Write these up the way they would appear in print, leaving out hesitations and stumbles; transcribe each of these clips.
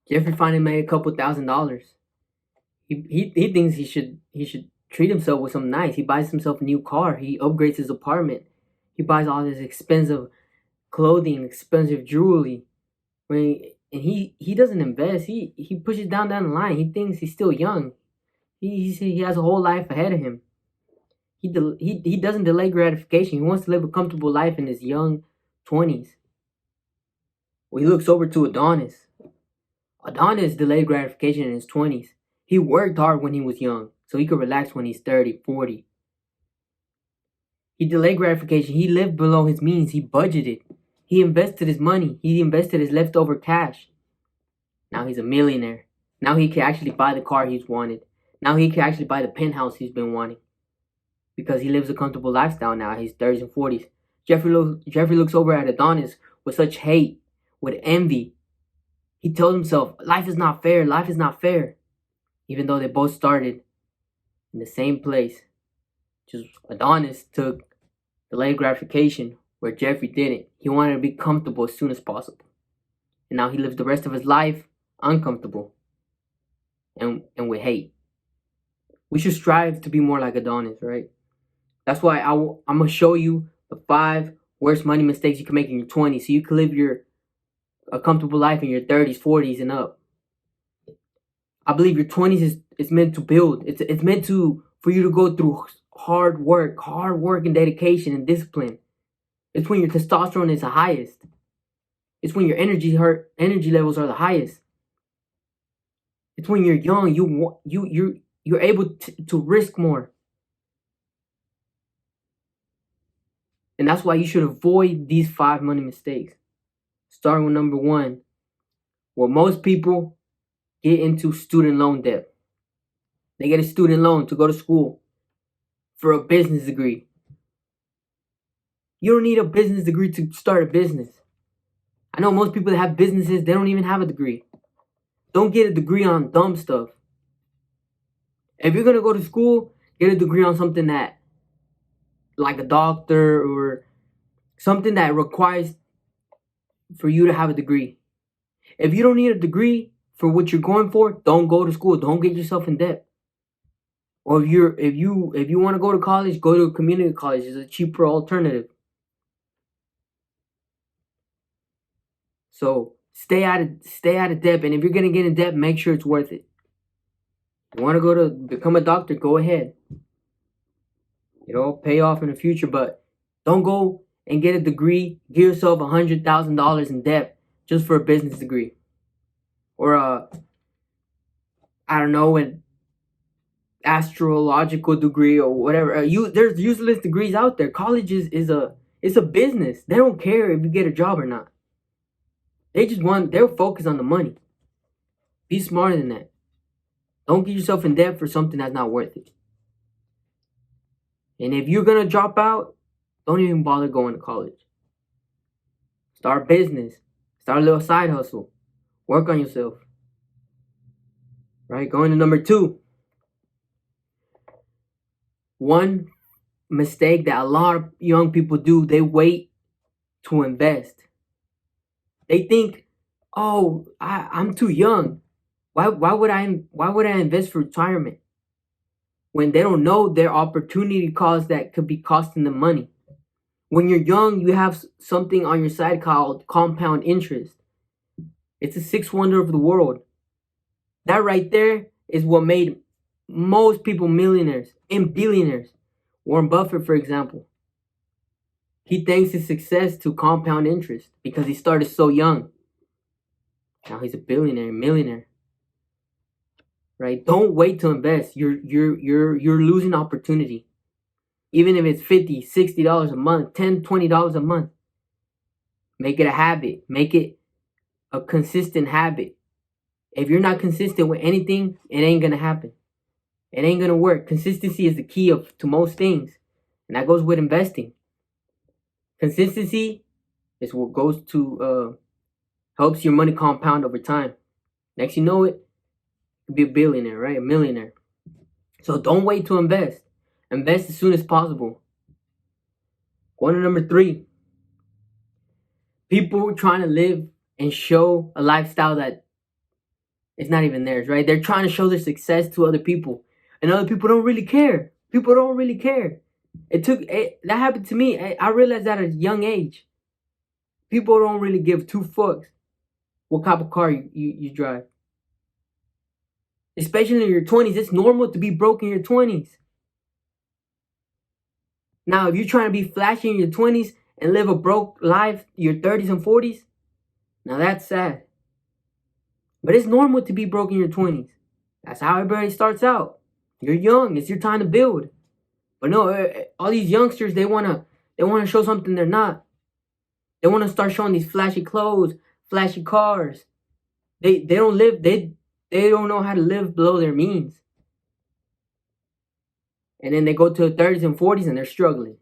Jeffrey finally made a couple $1,000s. He thinks he should treat himself with something nice. He buys himself a new car. He upgrades his apartment. He buys all this expensive clothing, expensive jewelry. And he doesn't invest. He pushes down the line. He thinks he's still young. He has a whole life ahead of him. He doesn't delay gratification. He wants to live a comfortable life in his young 20s. Well, he looks over to Adonis. Adonis delayed gratification in his 20s. He worked hard when he was young, so he could relax when he's 30, 40. He delayed gratification. He lived below his means. He budgeted. He invested his money. He invested his leftover cash. Now he's a millionaire. Now he can actually buy the car he's wanted. Now he can actually buy the penthouse he's been wanting. Because he lives a comfortable lifestyle now. He's 30s and 40s. Jeffrey looks over at Adonis with such hate, with envy. He tells himself, life is not fair. Life is not fair. Even though they both started in the same place. Just Adonis took delayed gratification where Jeffrey didn't. He wanted to be comfortable as soon as possible. And now he lives the rest of his life uncomfortable and with hate. We should strive to be more like Adonis, right? That's why I'm going to show you the 5 worst money mistakes you can make in your 20s so you can live a comfortable life in your 30s, 40s, and up. I believe your 20s is meant to build. It's meant for you to go through hard work and dedication and discipline. It's when your testosterone is the highest. It's when your energy levels are the highest. It's when you're young. You're able to risk more. And that's why you should avoid these 5 money mistakes. Starting with number 1. Well, most people get into student loan debt. They get a student loan to go to school for a business degree. You don't need a business degree to start a business. I know most people that have businesses, they don't even have a degree. Don't get a degree on dumb stuff. If you're going to go to school, get a degree on something that, like a doctor or something that requires for you to have a degree. If you don't need a degree for what you're going for, don't go to school. Don't get yourself in debt. Or if you want to go to college, go to a community college. It's a cheaper alternative. So stay out of debt. And if you're gonna get in debt, make sure it's worth it. You want to go to become a doctor, go ahead. Pay off in the future, but don't go and get a degree. Give yourself $100,000 in debt just for a business degree, or I don't know, an astrological degree or whatever. There's useless degrees out there. College is a business. They don't care if you get a job or not. They're focused on the money. Be smarter than that. Don't get yourself in debt for something that's not worth it. And if you're going to drop out, don't even bother going to college. Start a business. Start a little side hustle. Work on yourself. Right? Going to number 2. One mistake that a lot of young people do, they wait to invest. They think, oh, I'm too young. Why would I invest for retirement? When they don't know their opportunity cost that could be costing them money. When you're young, you have something on your side called compound interest. It's the 6th wonder of the world. That right there is what made most people millionaires and billionaires. Warren Buffett, for example. He thanks his success to compound interest because he started so young. Now he's a billionaire, millionaire. Right? Don't wait to invest. You're losing opportunity. Even if it's $50, $60 a month, $10, $20 a month. Make it a habit. Make it a consistent habit. If you're not consistent with anything, it ain't gonna happen. It ain't gonna work. Consistency is the key to most things. And that goes with investing. Consistency is what goes to helps your money compound over time. Next you know it, be a billionaire, right? A millionaire. So don't wait to invest. Invest as soon as possible. Going to number 3. People trying to live and show a lifestyle that It's not even theirs, right? They're trying to show their success to other people, and other people don't really care. People don't really care. That happened to me. I realized that at a young age. People don't really give two fucks what type of car you drive. Especially in your 20s. It's normal to be broke in your 20s. Now, if you're trying to be flashy in your 20s and live a broke life, your 30s and 40s, now that's sad. But it's normal to be broke in your 20s. That's how everybody starts out. You're young. It's your time to build. But no, all these youngsters, they wanna show something they're not. They wanna start showing these flashy clothes, flashy cars. They don't live. They don't know how to live below their means. And then they go to the 30s and 40s and they're struggling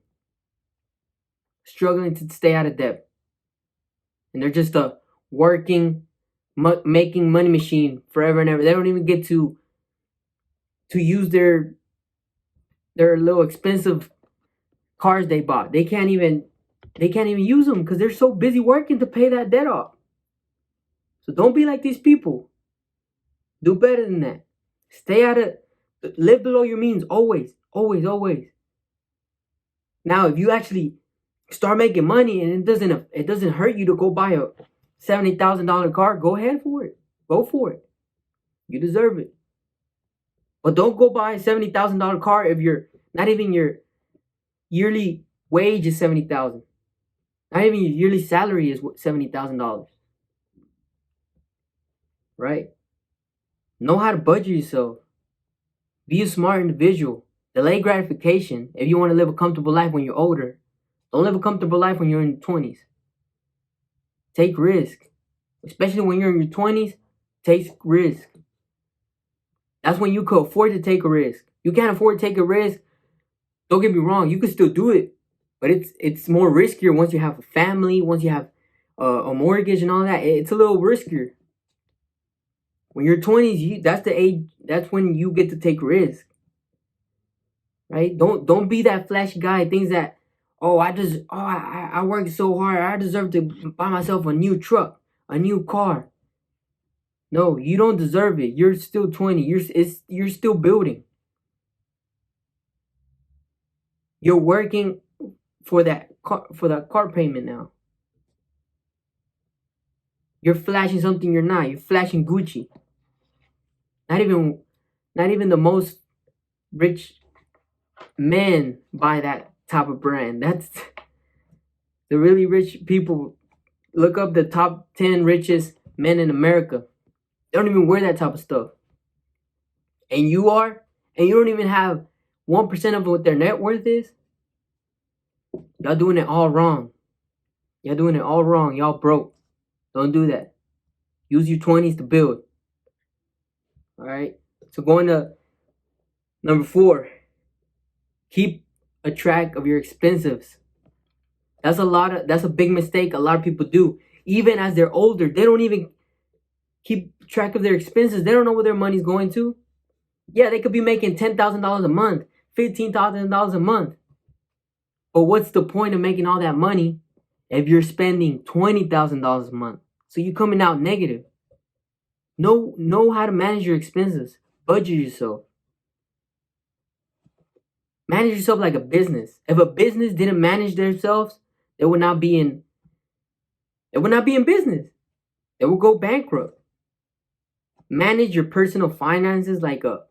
to stay out of debt. And they're just a working, making money machine forever and ever. They don't even get to use their little expensive cars they bought. They can't even use them because they're so busy working to pay that debt off. So don't be like these people. Do better than that. Live below your means always, always, always. Now, if you actually start making money and it doesn't hurt you to go buy a $70,000 car, go ahead for it. Go for it. You deserve it. But don't go buy a $70,000 car if not even your yearly wage is $70,000. Not even your yearly salary is $70,000. Right? Know how to budget yourself. Be a smart individual. Delay gratification if you want to live a comfortable life when you're older. Don't live a comfortable life when you're in your 20s. Take risk. Especially when you're in your 20s, take risk. That's when you could afford to take a risk. You can't afford to take a risk. Don't get me wrong, you can still do it. But it's more riskier once you have a family, once you have a mortgage and all that. It's a little riskier. When you're 20s, that's the age. That's when you get to take risks, right? Don't be that flashy guy. Thinks that I worked so hard. I deserve to buy myself a new truck, a new car. No, you don't deserve it. You're still 20. You're still building. You're working for that car payment now. You're flashing something you're not. You're flashing Gucci. Not even the most rich men buy that type of brand. That's the really rich people. Look up the top 10 richest men in America. They don't even wear that type of stuff. And you don't even have 1% of what their net worth is. Y'all doing it all wrong. Y'all broke. Don't do that. Use your 20s to build. All right. So going to number 4. Keep a track of your expenses. That's a big mistake a lot of people do. Even as they're older, they don't even keep track of their expenses. They don't know where their money's going to. Yeah, they could be making $10,000 a month, $15,000 a month. But what's the point of making all that money if you're spending $20,000 a month? So you're coming out negative. Know how to manage your expenses. Budget yourself. Manage yourself like a business. If a business didn't manage themselves, they would not be in business. They would go bankrupt. Manage your personal finances like a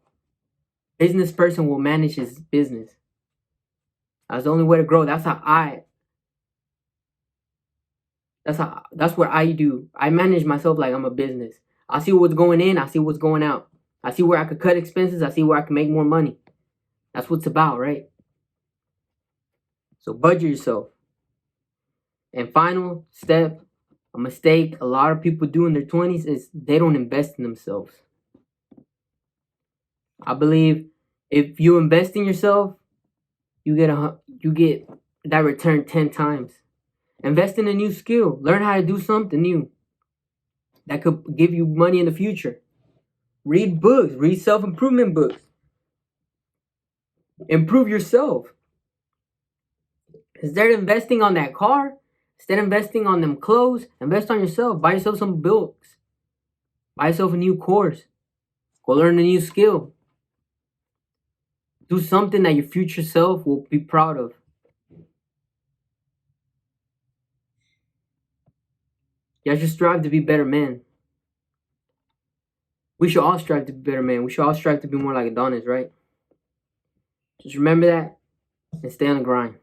business person will manage his business. That's the only way to grow. That's what I do. I manage myself like I'm a business. I see what's going in, I see what's going out. I see where I could cut expenses, I see where I can make more money. That's what it's about, right? So budget yourself. And final step, a mistake a lot of people do in their 20s is they don't invest in themselves. I believe if you invest in yourself, you get that return 10 times. Invest in a new skill. Learn how to do something new that could give you money in the future. Read books. Read self-improvement books. Improve yourself. Instead of investing on that car, instead of investing on them clothes, invest on yourself. Buy yourself some books. Buy yourself a new course. Go learn a new skill. Do something that your future self will be proud of. Y'all should strive to be better men. We should all strive to be better men. We should all strive to be more like Adonis, right? Just remember that and stay on the grind.